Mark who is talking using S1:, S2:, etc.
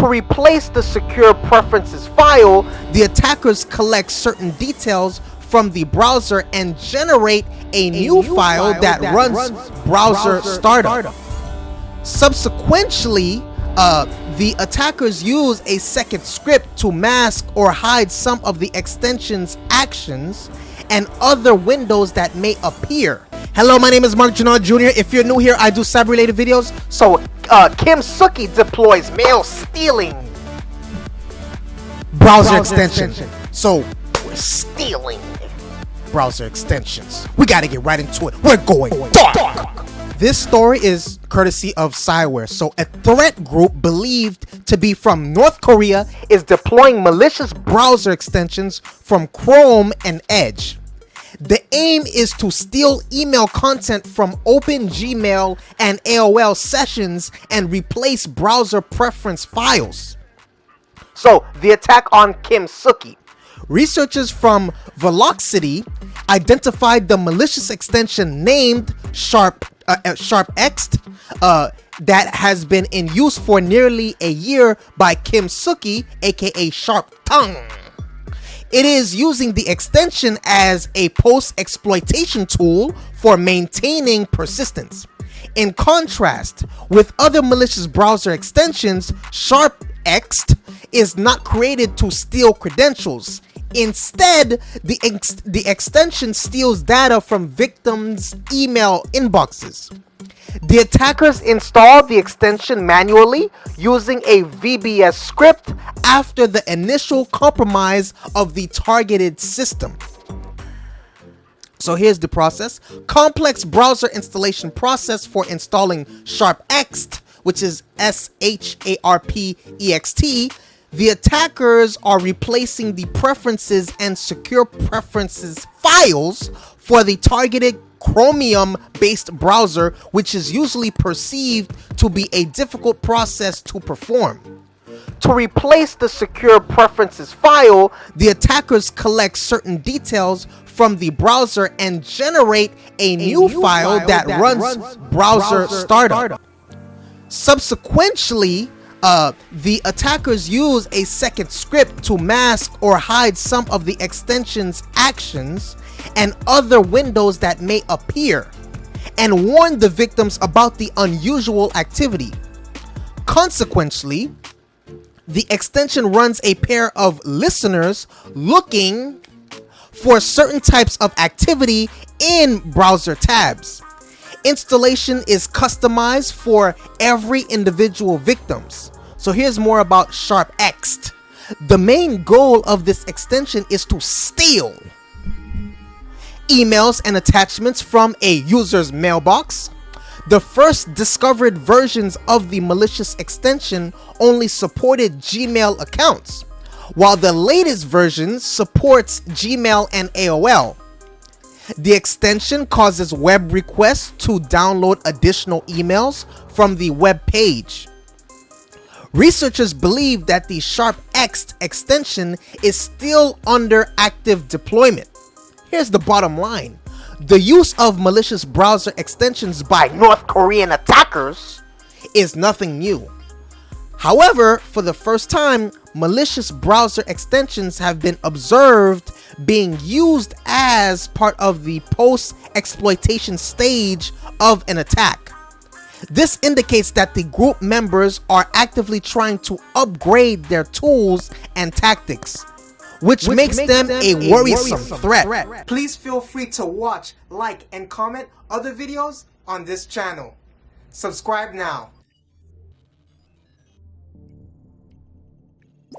S1: To replace the secure preferences file, the attackers collect certain details from the browser and generate a new file that runs browser startup. Subsequently, the attackers use a second script to mask or hide some of the extension's actions and other windows that may appear. Hello, my name is Marc Drouinaud Jr. If you're new here, I do cyber-related videos. So, Kim Suki deploys mail stealing browser extension. So, we're stealing browser extensions. We gotta get right into it. We're going dark. This story is courtesy of Cybernews. So, a threat group believed to be from North Korea is deploying malicious browser extensions from Chrome and Edge. The aim is to steal email content from open Gmail and AOL sessions and replace browser preference files. So, the attack on Kim Suki. Researchers from Velocity identified the malicious extension named SharpX that has been in use for nearly a year by Kim Suki, aka Sharp Tongue. It is using the extension as a post-exploitation tool for maintaining persistence. In contrast with other malicious browser extensions, SharpX is not created to steal credentials. Instead, the extension steals data from victims' email inboxes. The attackers installed the extension manually using a VBS script after the initial compromise of the targeted system. So here's the process. Complex browser installation process for installing SharpX, which is SHARPEXT. The attackers are replacing the preferences and secure preferences files for the targeted Chromium-based browser, which is usually perceived to be a difficult process to perform. To replace the secure preferences file, the attackers collect certain details from the browser and generate a new file that runs browser startup. Subsequently, the attackers use a second script to mask or hide some of the extension's actions and other windows that may appear, and warn the victims about the unusual activity. Consequently, the extension runs a pair of listeners looking for certain types of activity in browser tabs. Installation is customized for every individual victims. So here's more about SharpX. The main goal of this extension is to steal emails and attachments from a user's mailbox. The first discovered versions of the malicious extension only supported Gmail accounts, while the latest version supports Gmail and AOL. The extension causes web requests to download additional emails from the web page. Researchers believe that the SharpX extension is still under active deployment. Here's the bottom line. The use of malicious browser extensions by North Korean attackers is nothing new. However, for the first time, malicious browser extensions have been observed being used as part of the post-exploitation stage of an attack. This indicates that the group members are actively trying to upgrade their tools and tactics, which makes them a worrisome threat. Please feel free to watch, like, and comment other videos on this channel. Subscribe now.